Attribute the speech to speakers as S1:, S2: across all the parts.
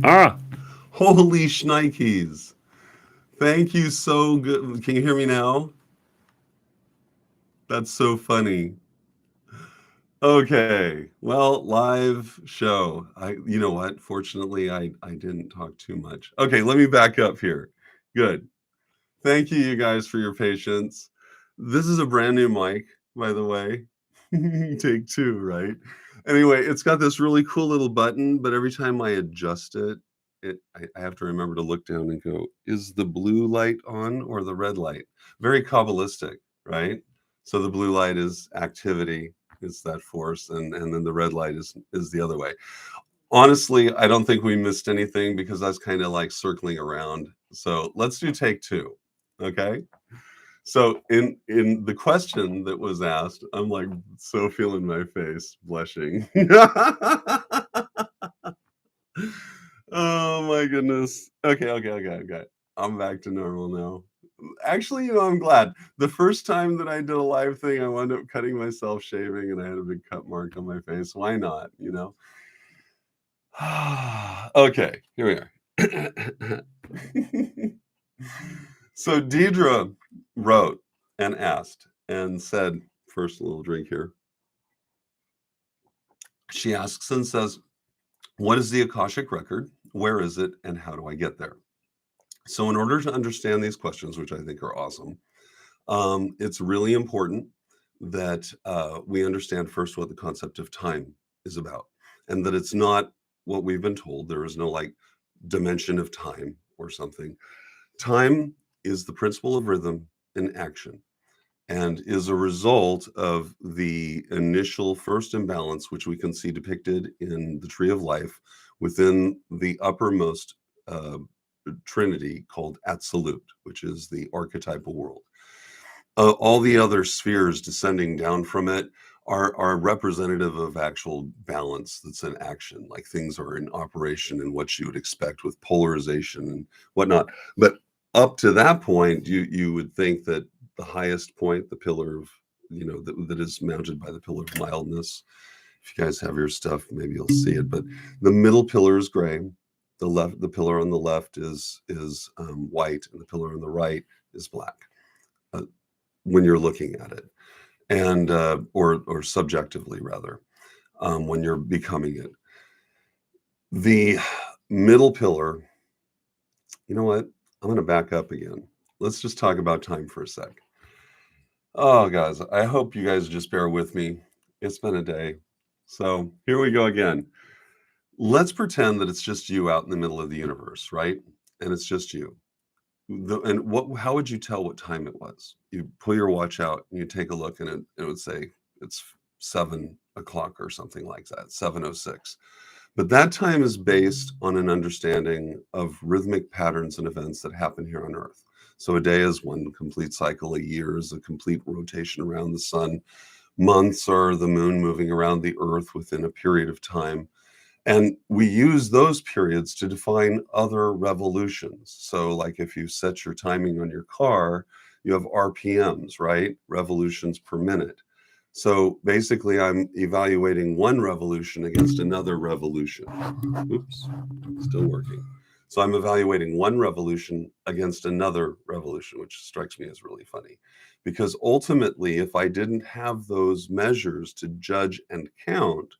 S1: Ah,
S2: Holy shnikes. Thank you so good. Can you hear me now? That's so funny. Okay. Well, live show. You know what? Fortunately, I didn't talk too much. Okay, let me back up here. Good. Thank you, you guys, for your patience. This is a brand new mic, by the way. Take two, right? Anyway, it's got this really cool little button, but every time I adjust it, I have to remember to look down and go, is the blue light on or the red light? Very Kabbalistic, right? So the blue light is activity, is that force, and then the red light is the other way. Honestly, I don't think we missed anything because I was kind of like circling around. So let's do take two. Okay. So in the question that was asked, I'm like so feeling my face, blushing. Oh my goodness. Okay. I'm back to normal now. Actually, I'm glad. The first time that I did a live thing, I wound up cutting myself shaving and I had a big cut mark on my face. Why not? Okay, here we are. So Deidre wrote and asked and said, first a little drink here. She asks and says, what is the Akashic record? Where is it? And how do I get there? So, in order to understand these questions, which I think are awesome, it's really important that we understand first what the concept of time is about, and that it's not what we've been told. There is no like dimension of time or something. Time is the principle of rhythm in action and is a result of the initial first imbalance, which we can see depicted in the tree of life within the uppermost uh, trinity called Absolute, which is the archetypal world. All the other spheres descending down from it are representative of actual balance that's in action, like things are in operation and what you would expect with polarization and whatnot. But up to that point, you would think that the highest point, the pillar of that is mounted by the pillar of mildness. If you guys have your stuff, maybe you'll see it. But the middle pillar is gray. The pillar on the left is white, and the pillar on the right is black. Uh, when you're looking at it, and or subjectively rather, when you're becoming it. The middle pillar, you know what? I'm going to back up again. Let's just talk about time for a sec. Oh, guys, I hope you guys just bear with me. It's been a day. So here we go again. Let's pretend that it's just you out in the middle of the universe, right? And it's just you. And how would you tell what time it was? You pull your watch out and you take a look, and it would say it's 7 o'clock or something like that, 7:06. But that time is based on an understanding of rhythmic patterns and events that happen here on Earth. So a day is one complete cycle, a year is a complete rotation around the sun, months are the moon moving around the Earth within a period of time. And we use those periods to define other revolutions. So, like if you set your timing on your car, you have RPMs, right? Revolutions per minute. So basically, I'm evaluating one revolution against another revolution. Oops, still working. So I'm evaluating one revolution against another revolution, which strikes me as really funny. Because ultimately, if I didn't have those measures to judge and count,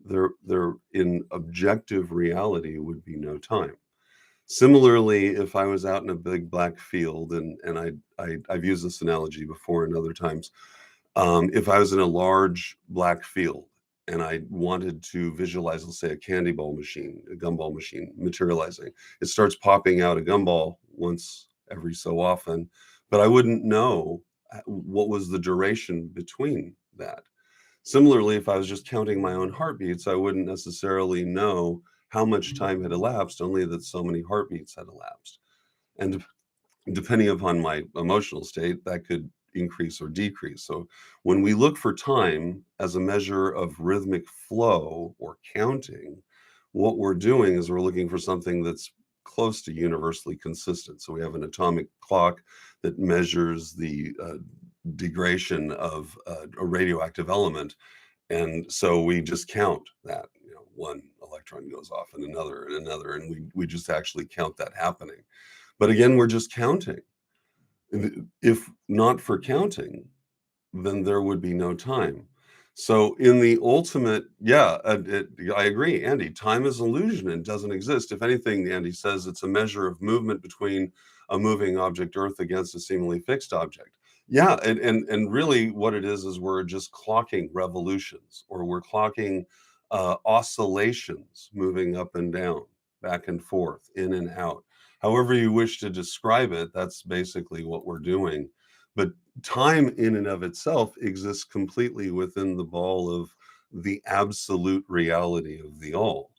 S2: there in objective reality would be no time. Similarly, if I was out in a big black field, and I've used this analogy before and other times, if I was in a large black field and I wanted to visualize, let's say, a candy ball machine, a gumball machine materializing, it starts popping out a gumball once every so often, but I wouldn't know what was the duration between that. Similarly, if I was just counting my own heartbeats, I wouldn't necessarily know how much time had elapsed, only that so many heartbeats had elapsed. And depending upon my emotional state, that could increase or decrease. So when we look for time as a measure of rhythmic flow or counting, what we're doing is we're looking for something that's close to universally consistent. So we have an atomic clock that measures the degradation of a radioactive element, and so we just count that. one electron goes off and another, and we just actually count that happening. But again, we're just counting. If not for counting, then there would be no time. So in the ultimate, I agree, Andy, time is illusion and doesn't exist. If anything, Andy says it's a measure of movement between a moving object, Earth, against a seemingly fixed object. Yeah, and really what it is we're just clocking revolutions, or we're clocking oscillations, moving up and down, back and forth, in and out. However you wish to describe it, that's basically what we're doing. But time in and of itself exists completely within the ball of the absolute reality of the all.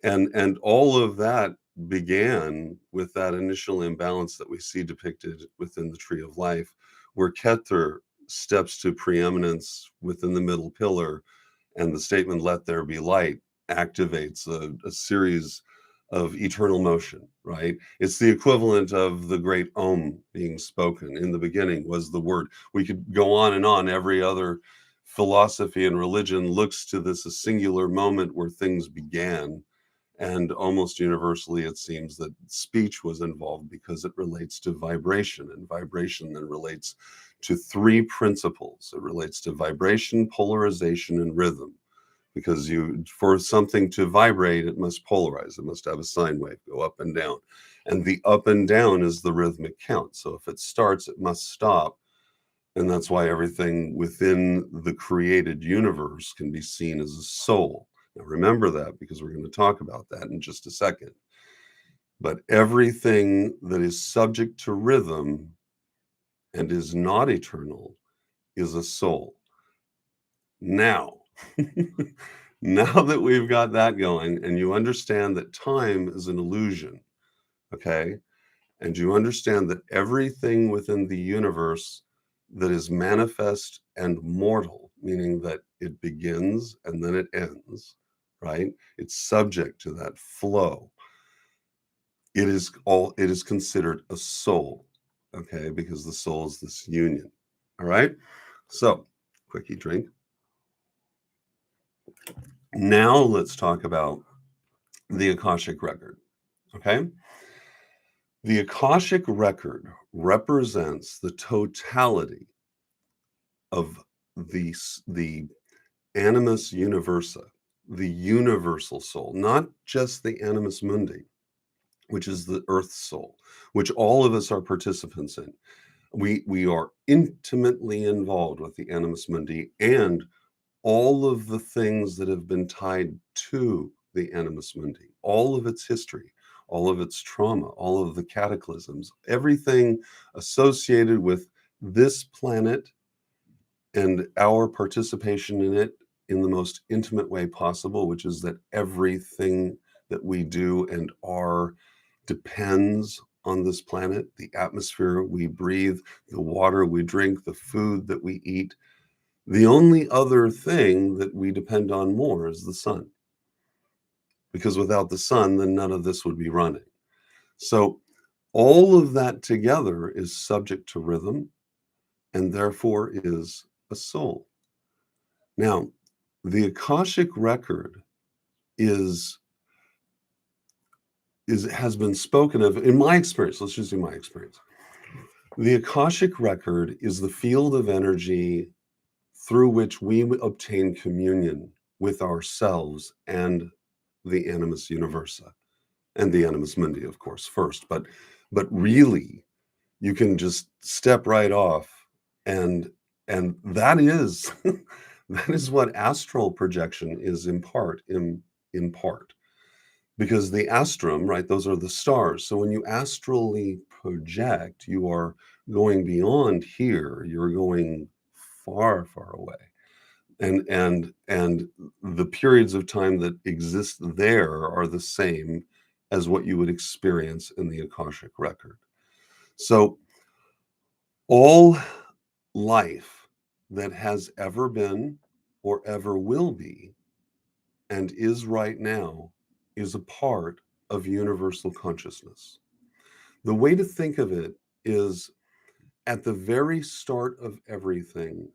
S2: And all of that began with that initial imbalance that we see depicted within the Tree of Life, where Kether steps to preeminence within the middle pillar, and the statement, "Let there be light," activates a series of eternal motion, right? It's the equivalent of the great Om being spoken. In the beginning was the word. We could go on and on. Every other philosophy and religion looks to this a singular moment where things began. And almost universally, it seems that speech was involved because it relates to vibration, and vibration then relates to three principles. It relates to vibration, polarization, and rhythm. Because for something to vibrate, it must polarize. It must have a sine wave, go up and down. And the up and down is the rhythmic count. So if it starts, it must stop. And that's why everything within the created universe can be seen as a soul. Now remember that, because we're going to talk about that in just a second. But everything that is subject to rhythm and is not eternal is a soul. Now, now that we've got that going, and you understand that time is an illusion, okay? And you understand that everything within the universe that is manifest and mortal, meaning that it begins and then it ends, right? It's subject to that flow. It is considered a soul, okay? Because the soul is this union. All right? So, quickie drink. Now let's talk about the Akashic record, okay? The Akashic record represents the totality of the animus universa, the universal soul, not just the animus mundi, which is the earth soul, which all of us are participants in. We are intimately involved with the animus mundi and all of the things that have been tied to the animus mundi, all of its history, all of its trauma, all of the cataclysms, everything associated with this planet and our participation in it in the most intimate way possible, which is that everything that we do and are depends on this planet, the atmosphere we breathe, the water we drink, the food that we eat. The only other thing that we depend on more is the sun. Because without the sun, then none of this would be running. So all of that together is subject to rhythm and therefore is a soul. Now, the Akashic record has been spoken of in my experience. Let's just do my experience. The Akashic record is the field of energy through which we obtain communion with ourselves and the animus universa and the animus mundi, of course, first. But really, you can just step right off, and that is that is what astral projection is in part. Because the astrum, right, those are the stars. So when you astrally project, you are going beyond here. You're going far, far away. And the periods of time that exist there are the same as what you would experience in the Akashic record. So all life that has ever been or ever will be and is right now is a part of universal consciousness. The way to think of it is, at the very start of everything,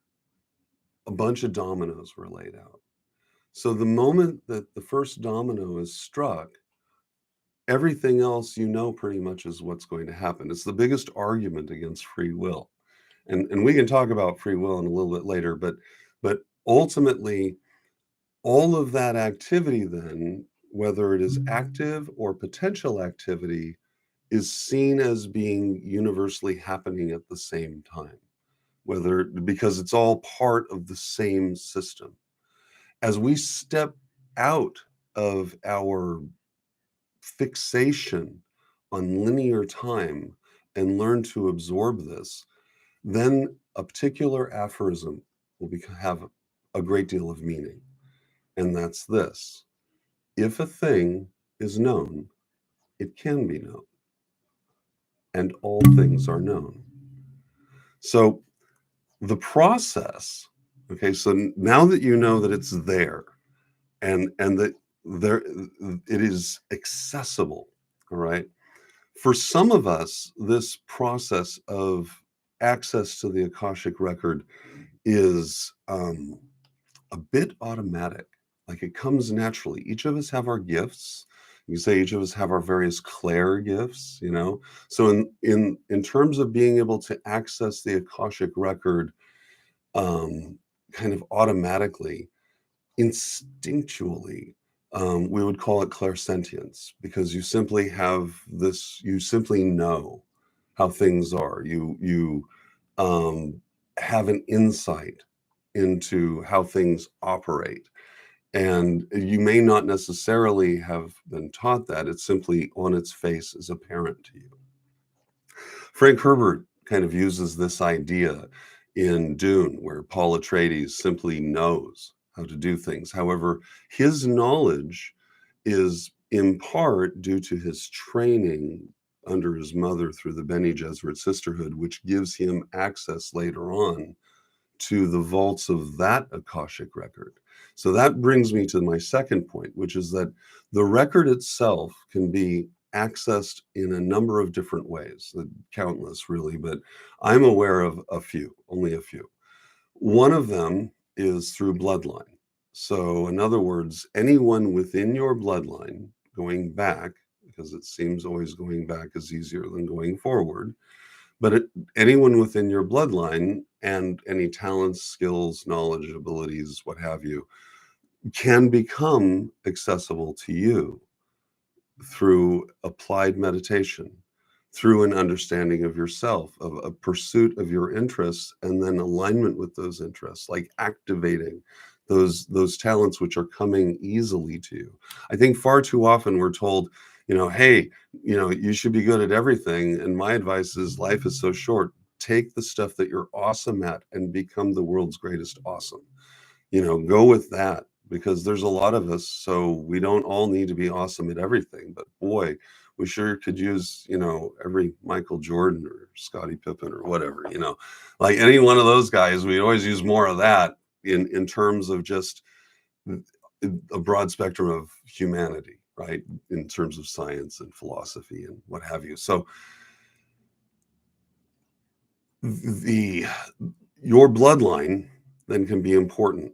S2: a bunch of dominoes were laid out. So the moment that the first domino is struck, everything else pretty much is what's going to happen. It's the biggest argument against free will. And we can talk about free will in a little bit later, but ultimately all of that activity then, whether it is active or potential activity, is seen as being universally happening at the same time, because it's all part of the same system. As we step out of our fixation on linear time and learn to absorb this, then a particular aphorism will have a great deal of meaning. And that's this: if a thing is known, it can be known, and all things are known. So the process, okay, so now that you know that it's there, and that there it is accessible, all right. For some of us, this process of access to the Akashic record is a bit automatic. Like, it comes naturally. Each of us have our gifts. You say each of us have our various clair gifts, So in terms of being able to access the Akashic record, kind of automatically, instinctually, we would call it clairsentience, because you simply know how things are. You have an insight into how things operate. And you may not necessarily have been taught that. It's simply on its face is apparent to you. Frank Herbert kind of uses this idea in Dune, where Paul Atreides simply knows how to do things. However, his knowledge is in part due to his training under his mother through the Bene Gesserit Sisterhood, which gives him access later on to the vaults of that Akashic record. So that brings me to my second point, which is that the record itself can be accessed in a number of different ways, countless really, but I'm aware of only a few. One of them is through bloodline. So in other words, anyone within your bloodline going back, because it seems always going back is easier than going forward, but anyone within your bloodline and any talents, skills, knowledge, abilities, what have you, can become accessible to you through applied meditation, through an understanding of yourself, of a pursuit of your interests, and then alignment with those interests, like activating those talents which are coming easily to you. I think far too often we're told, hey, you should be good at everything. And my advice is, life is so short. Take the stuff that you're awesome at and become the world's greatest awesome. Go with that, because there's a lot of us, so we don't all need to be awesome at everything. But boy, we sure could use, every Michael Jordan or Scottie Pippen or whatever, like any one of those guys. We always use more of that in terms of just a broad spectrum of humanity, right? In terms of science and philosophy and what have you. So your bloodline then can be important.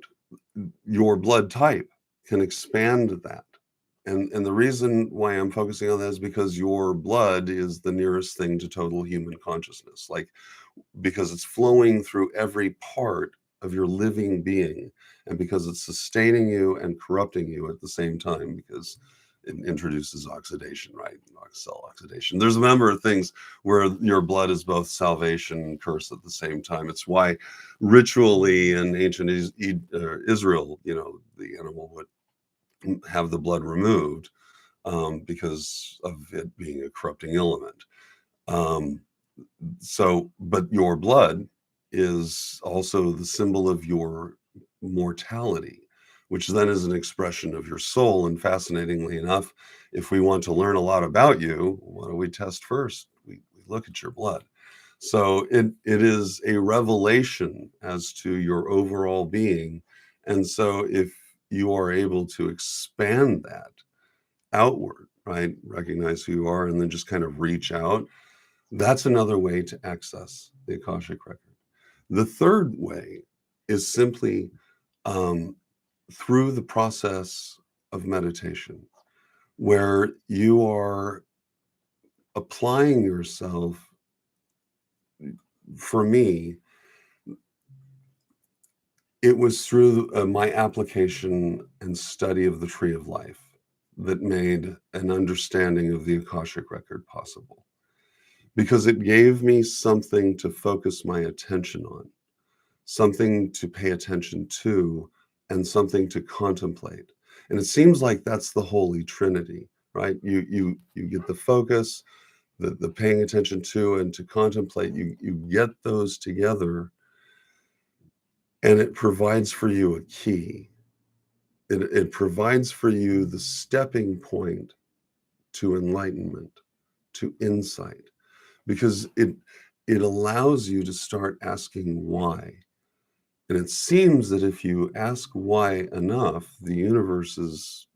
S2: Your blood type can expand that. And the reason why I'm focusing on that is because your blood is the nearest thing to total human consciousness, because it's flowing through every part of your living being, and because it's sustaining you and corrupting you at the same time, because it introduces oxidation, right? Cell oxidation. There's a number of things where your blood is both salvation and curse at the same time. It's why ritually in ancient Israel, the animal would have the blood removed, because of it being a corrupting element. But your blood is also the symbol of your mortality, which then is an expression of your soul. And fascinatingly enough, if we want to learn a lot about you, what do we test first? We look at your blood. So it is a revelation as to your overall being. And so if you are able to expand that outward, right, recognize who you are, and then just kind of reach out, that's another way to access the Akashic record. The third way is simply through the process of meditation, where you are applying yourself. For me, it was through my application and study of the Tree of Life that made an understanding of the Akashic Record possible, because it gave me something to focus my attention on, something to pay attention to, and something to contemplate. And it seems like that's the Holy Trinity, right? You get the focus, the paying attention to, and to contemplate. You get those together, and it provides for you a key. It provides for you the stepping point to enlightenment, to insight, because it allows you to start asking why. And it seems that if you ask why enough, the universe is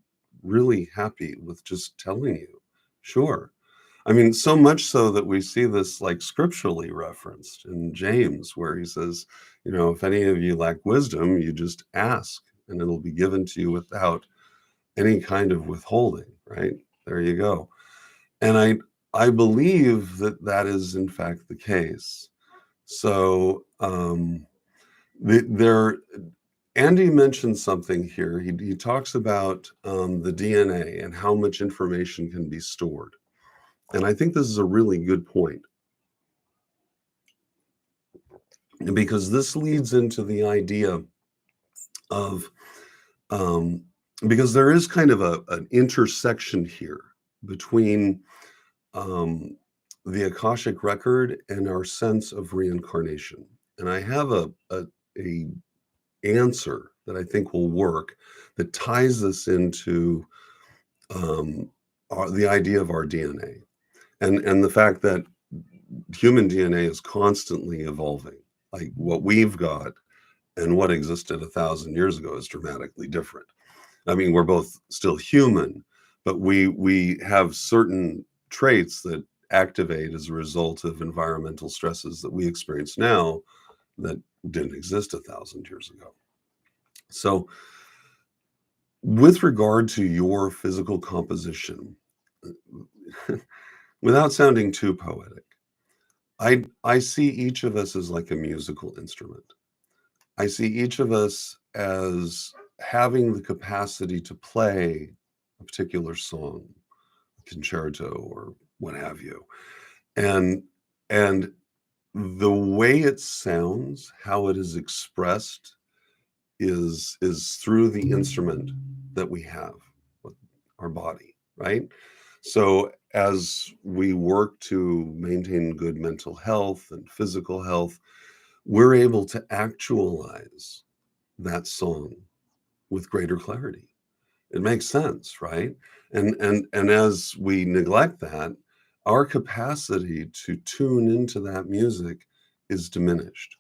S2: really happy with just telling you, sure. I mean, so much so that we see this like scripturally referenced in James, where he says, if any of you lack wisdom, you just ask and it'll be given to you without any kind of withholding, right? There you go. And I believe that that is in fact the case. So there, Andy mentioned something here. He talks about the DNA and how much information can be stored. And I think this is a really good point, because this leads into the idea of, because there is kind of an intersection here between the Akashic Record and our sense of reincarnation. And I have a answer that I think will work, that ties this into the idea of our DNA, and the fact that human DNA is constantly evolving. Like what we've got and what existed 1,000 years ago is dramatically different. I mean, we're both still human, but we have certain traits that activate as a result of environmental stresses that we experience now that didn't exist 1,000 years ago. So with regard to your physical composition, without sounding too poetic, I see each of us as like a musical instrument. I see each of us as having the capacity to play a particular song, a concerto, or what have you. And the way it sounds, how it is expressed, is through the instrument that we have, our body, right? So as we work to maintain good mental health and physical health, we're able to actualize that song with greater clarity. It makes sense, right? And as we neglect that, our capacity to tune into that music is diminished.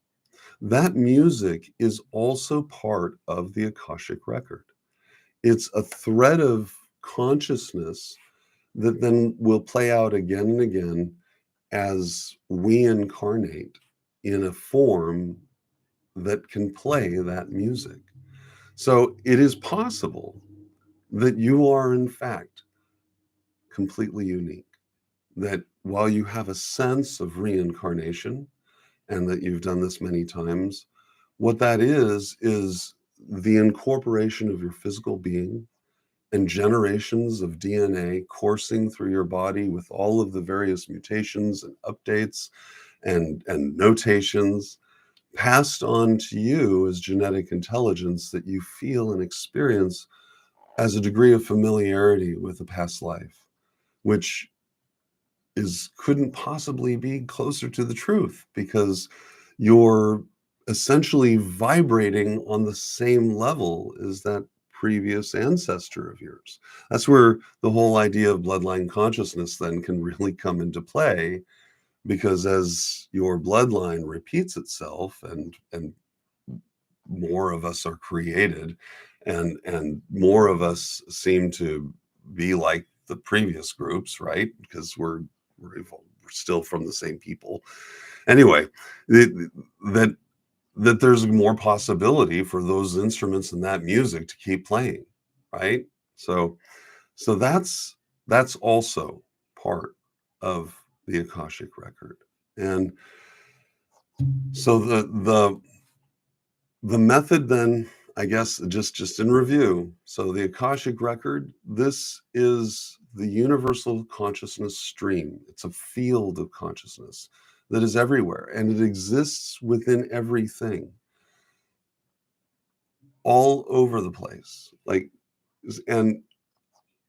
S2: That music is also part of the Akashic Record. It's a thread of consciousness that then will play out again and again as we incarnate in a form that can play that music. So it is possible that you are, in fact, completely unique. That while you have a sense of reincarnation and that you've done this many times, what that is the incorporation of your physical being and generations of DNA coursing through your body with all of the various mutations and updates and notations passed on to you as genetic intelligence that you feel and experience as a degree of familiarity with a past life, which couldn't possibly be closer to the truth, because you're essentially vibrating on the same level as that previous ancestor of yours. That's where the whole idea of bloodline consciousness then can really come into play, because as your bloodline repeats itself and more of us are created, and more of us seem to be like the previous groups, right? Because we're still from the same people. Anyway, that that there's more possibility for those instruments and that music to keep playing, right? So that's also part of the Akashic record. And so the method then, I guess, just in review. So the Akashic record, this is the universal consciousness stream. It's a field of consciousness that is everywhere, and it exists within everything, all over the place. Like, and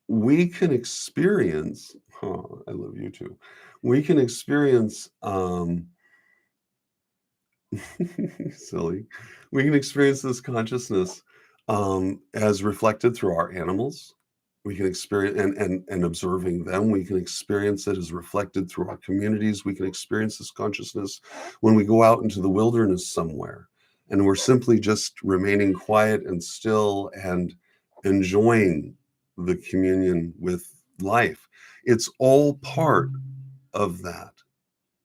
S2: we can experience, oh, I love you too. We can experience silly. We can experience this consciousness as reflected through our animals. We can experience and observing them. We can experience it as reflected through our communities. We can experience this consciousness when we go out into the wilderness somewhere, and we're simply just remaining quiet and still and enjoying the communion with life. It's all part of that.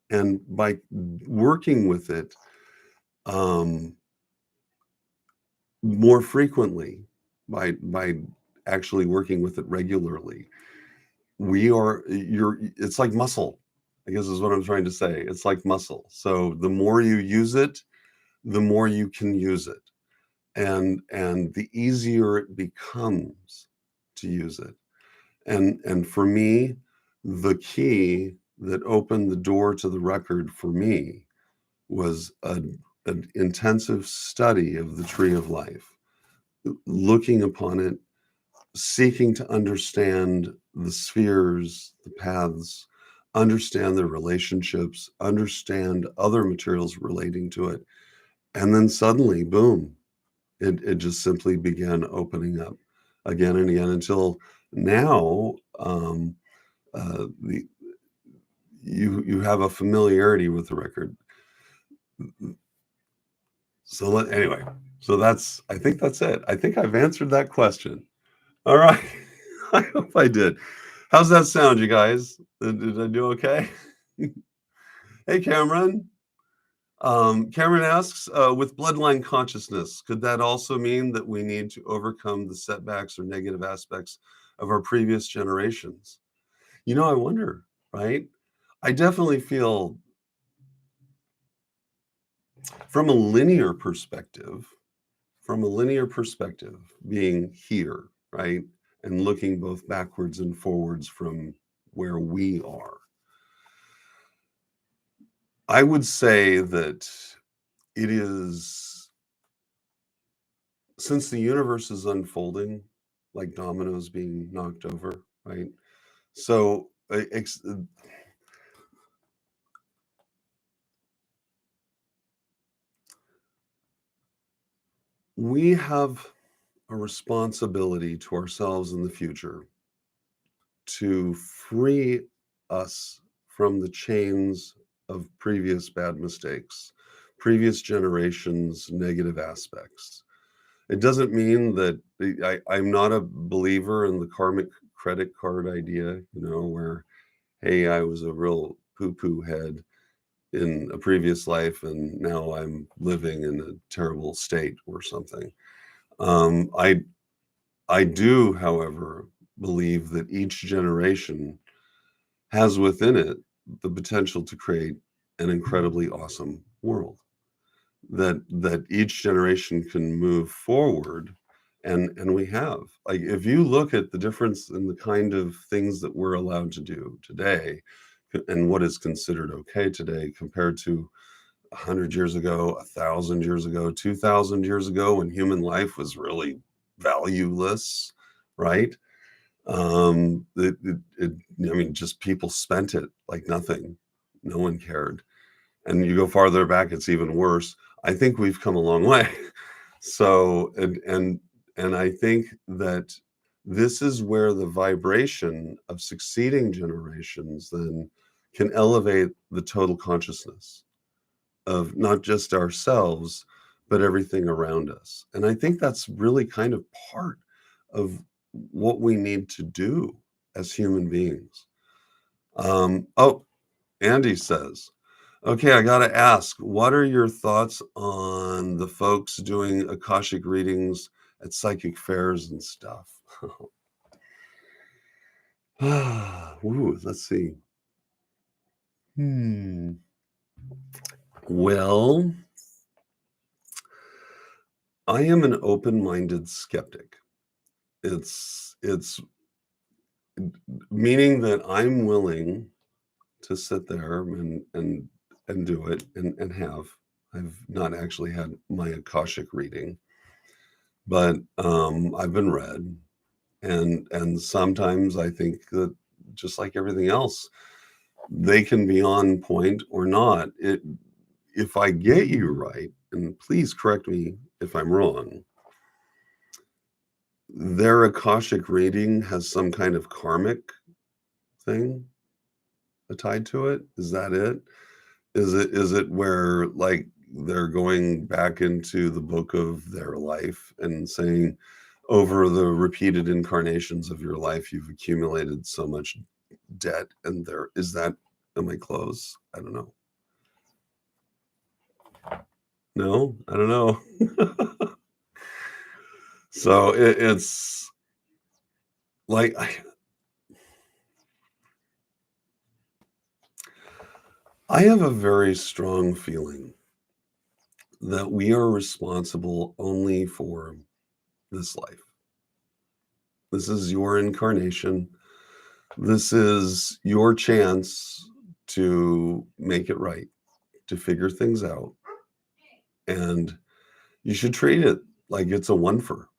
S2: And by working with it, more frequently, by actually working with it regularly, it's like muscle, I guess is what I'm trying to say. It's like muscle. So the more you use it, the more you can use it, and the easier it becomes to use it. And for me, the key that opened the door to the record for me was an intensive study of the tree of life, looking upon it, seeking to understand the spheres, the paths, understand the relationships, understand other materials relating to it. And then suddenly, boom, it just simply began opening up again and again until now. The you have a familiarity with the record. So anyway, so I think that's it. I think I've answered that question. All right. I hope I did. How's that sound, you guys? Did I do okay? Hey, Cameron. Cameron asks, with bloodline consciousness, could that also mean that we need to overcome the setbacks or negative aspects of our previous generations? I wonder, right? I definitely feel from a linear perspective, being here, right? And looking both backwards and forwards from where we are, I would say that it is, since the universe is unfolding like dominoes being knocked over, right? So we have a responsibility to ourselves in the future to free us from the chains of previous bad mistakes, previous generations' negative aspects. It doesn't mean that I'm not a believer in the karmic credit card idea, where, hey, I was a real poo-poo head in a previous life and now I'm living in a terrible state or something. I do, however, believe that each generation has within it the potential to create an incredibly awesome world. That each generation can move forward, and we have. Like, if you look at the difference in the kind of things that we're allowed to do today, and what is considered okay today compared to 100 years ago, 1,000 years ago, 2,000 years ago, when human life was really valueless, right? I mean, just people spent it like nothing. No one cared. And you go farther back, it's even worse. I think we've come a long way. So, and I think that this is where the vibration of succeeding generations then can elevate the total consciousness of not just ourselves, but everything around us. And I think that's really kind of part of what we need to do as human beings. Oh, Andy says, Okay, I gotta ask, what are your thoughts on the folks doing Akashic readings at psychic fairs and stuff? Ooh, let's see. Well, I am an open-minded skeptic. It's meaning that I'm willing to sit there and do it and have. I've not actually had my Akashic reading, but I've been read, and sometimes I think that just like everything else, they can be on point or not. If I get you right, and please correct me if I'm wrong, their Akashic reading has some kind of karmic thing tied to it. Is that it? Is it where like they're going back into the book of their life and saying over the repeated incarnations of your life you've accumulated so much debt, and there is that, am I close? I don't know. No, I don't know. So it's like I have a very strong feeling that we are responsible only for this life. This is your incarnation. This is your chance to make it right, to figure things out. And you should treat it like it's a one for.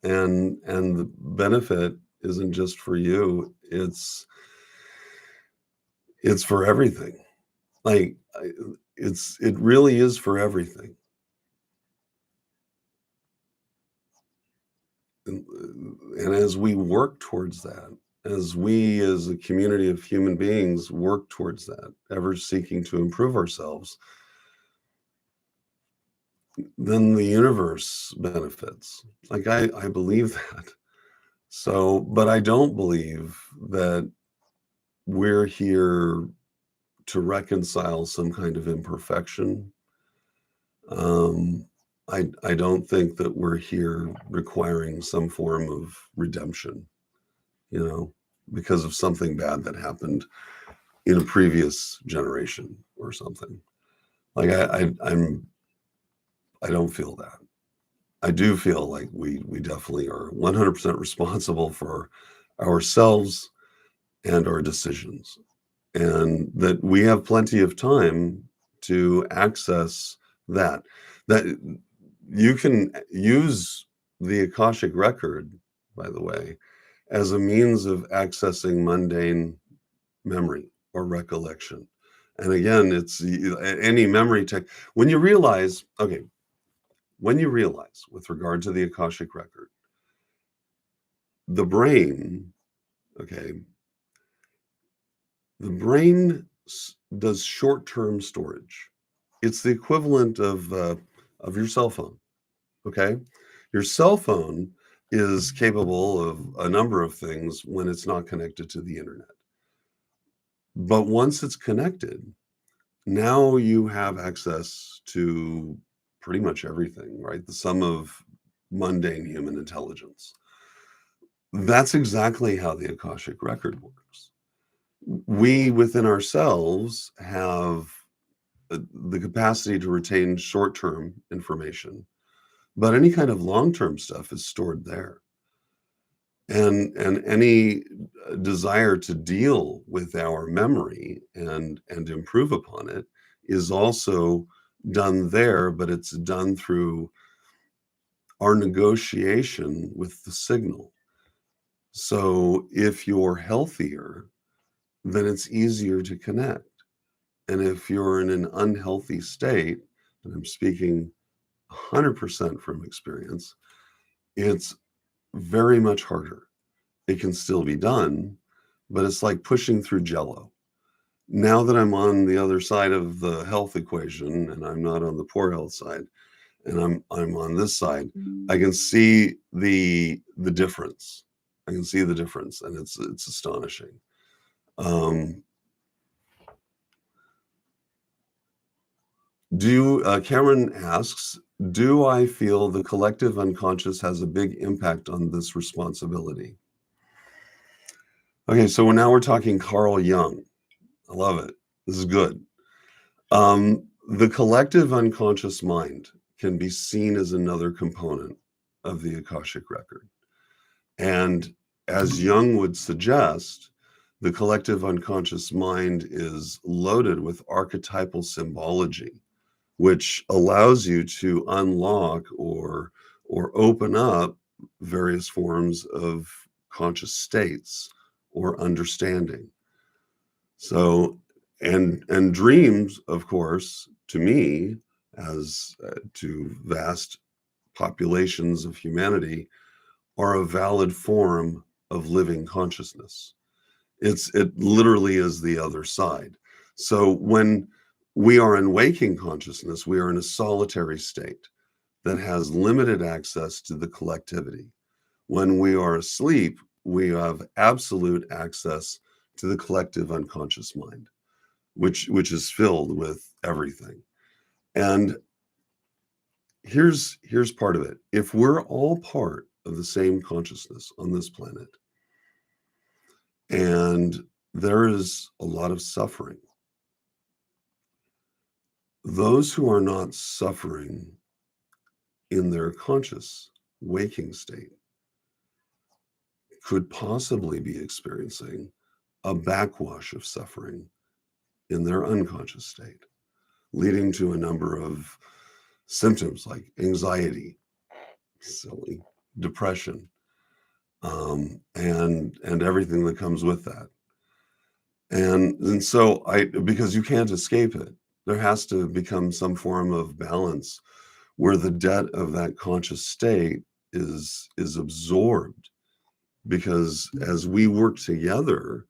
S2: And the benefit isn't just for you, it's for everything. Like it really is for everything. And as we work towards that, as we as a community of human beings work towards that, ever seeking to improve ourselves, then the universe benefits. Like I believe that. So, but I don't believe that we're here to reconcile some kind of imperfection. Um, I don't think that we're here requiring some form of redemption, you know, because of something bad that happened in a previous generation or something. Like I don't feel that. I do feel like we definitely are 100% responsible for ourselves and our decisions, and that we have plenty of time to access that. That you can use the Akashic record, by the way, as a means of accessing mundane memory or recollection. And again, it's any memory tech. When you realize, okay, when you realize with regard to the Akashic record, the brain, okay, the brain does short-term storage. It's the equivalent of your cell phone, okay? Your cell phone is capable of a number of things when it's not connected to the internet. But once it's connected, now you have access to pretty much everything, right? The sum of mundane human intelligence. That's exactly how the Akashic record works. We within ourselves have the capacity to retain short-term information, but any kind of long-term stuff is stored there. And any desire to deal with our memory and improve upon it is also done there, but it's done through our negotiation with the signal. So if you're healthier, then it's easier to connect. And if you're in an unhealthy state, and I'm speaking 100% from experience, it's very much harder. It can still be done, but it's like pushing through jello. Now that I'm on the other side of the health equation and I'm not on the poor health side, and I'm on this side, I can see the difference. I can see the difference, and it's astonishing. Um, Cameron asks, do I feel the collective unconscious has a big impact on this responsibility? Okay, so now we're talking Carl Jung. I love it. This is good. The collective unconscious mind can be seen as another component of the Akashic record. And as Jung would suggest, the collective unconscious mind is loaded with archetypal symbology, which allows you to unlock or open up various forms of conscious states or understanding. So, and dreams, of course, to me, as to vast populations of humanity, are a valid form of living consciousness. It literally is the other side. So when we are in waking consciousness, we are in a solitary state that has limited access to the collectivity. When we are asleep, we have absolute access to the collective unconscious mind, which is filled with everything. And here's part of it. If we're all part of the same consciousness on this planet, and there is a lot of suffering, those who are not suffering in their conscious waking state could possibly be experiencing a backwash of suffering in their unconscious state, leading to a number of symptoms like anxiety, silly, depression, and everything that comes with that. And so because you can't escape it, there has to become some form of balance where the debt of that conscious state is absorbed. Because as we work together,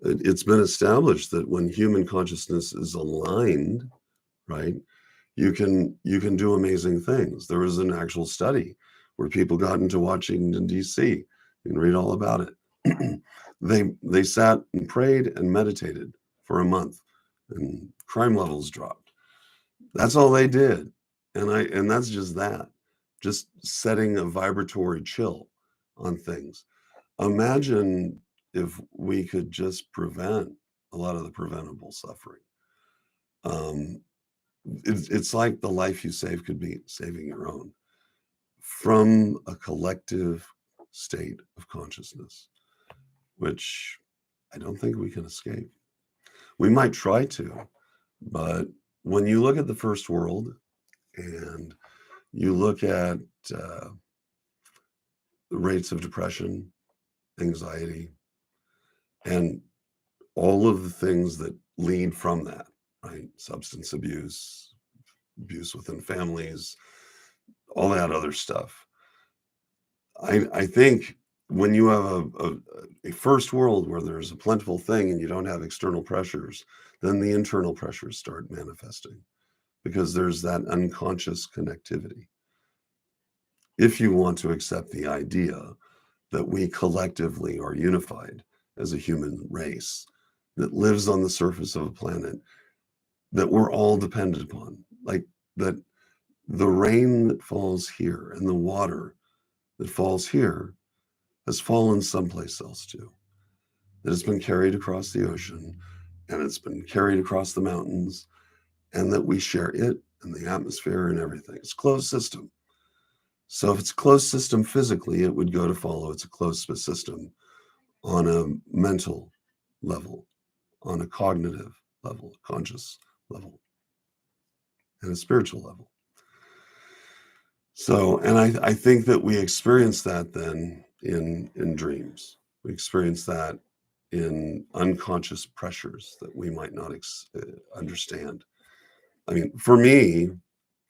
S2: it's been established that when human consciousness is aligned, right, you can do amazing things. There was an actual study where people got into Washington, D.C. You can read all about it. They sat and prayed and meditated for a month, and crime levels dropped. That's all they did. And that's just setting a vibratory chill on things. Imagine if we could just prevent a lot of the preventable suffering. It's like the life you save could be saving your own from a collective state of consciousness, which I don't think we can escape. We might try to, but when you look at the first world and you look at the rates of depression, anxiety, and all of the things that lead from that, right? Substance abuse, abuse within families, all that other stuff. I think when you have a first world where there's a plentiful thing and you don't have external pressures, then the internal pressures start manifesting because there's that unconscious connectivity. If you want to accept the idea that we collectively are unified as a human race that lives on the surface of a planet that we're all dependent upon, like that the rain that falls here and the water that falls here has fallen someplace else too. That it's been carried across the ocean and it's been carried across the mountains, and that we share it and the atmosphere and everything. It's a closed system. So if it's a closed system physically, it would go to follow it's a closed system on a mental level, on a cognitive level, a conscious level, and a spiritual level. So, and I think that we experience that then in dreams. We experience that in unconscious pressures that we might not understand. I mean, for me,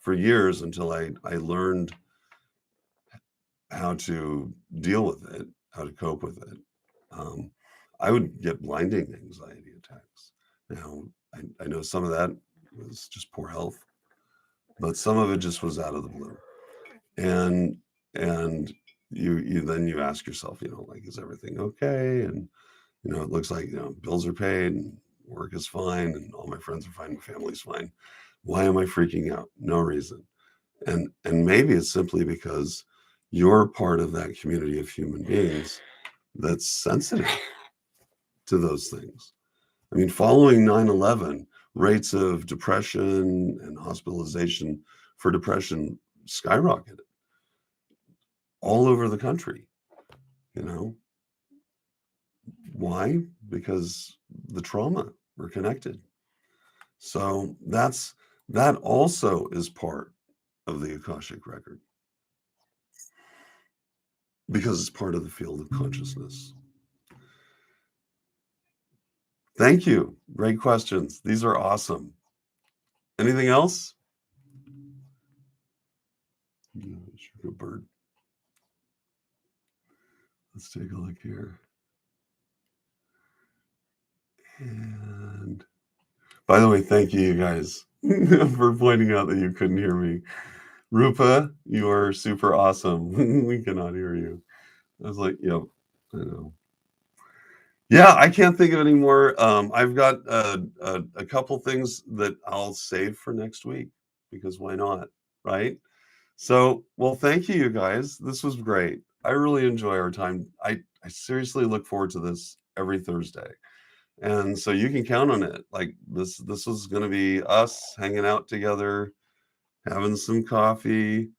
S2: for years until I learned how to deal with it, how to cope with it, I would get blinding anxiety attacks. Now, I know some of that was just poor health, but some of it just was out of the blue. And you ask yourself, like, is everything okay? And it looks like bills are paid and work is fine and all my friends are fine, my family's fine. Why am I freaking out? No reason. And maybe it's simply because you're part of that community of human beings that's sensitive to those things. I mean, following 9/11, rates of depression and hospitalization for depression skyrocketed all over the country. You know, why? Because the trauma, we're connected. So that also is part of the Akashic record because it's part of the field of consciousness. Thank you. Great questions. These are awesome. Anything else? Yeah, sugar bird. Let's take a look here. And by the way, thank you guys for pointing out that you couldn't hear me. Rupa, you are super awesome. We cannot hear you. I was like, yep, I know. Yeah, I can't think of any more. I've got a couple things that I'll save for next week because why not, right? So, well, thank you, you guys. This was great. I really enjoy our time. I seriously look forward to this every Thursday. And so you can count on it. Like this was going to be us hanging out together, having some coffee,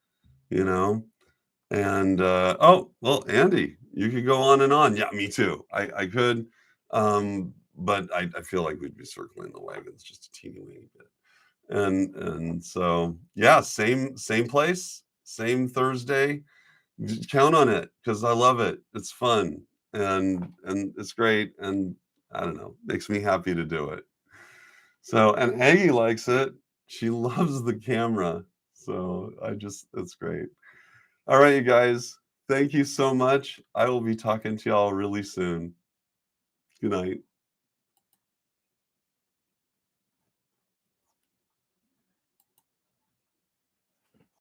S2: you know. And oh, well, Andy, you could go on and on. Yeah, me too. I could. But I feel like we'd be circling the wagons just a teeny weeny bit. And so yeah, same place, same Thursday. Count on it because I love it. It's fun and it's great and I don't know, makes me happy to do it. So and Aggie likes it. She loves the camera. So it's great. All right, you guys. Thank you so much. I will be talking to y'all really soon. Good night.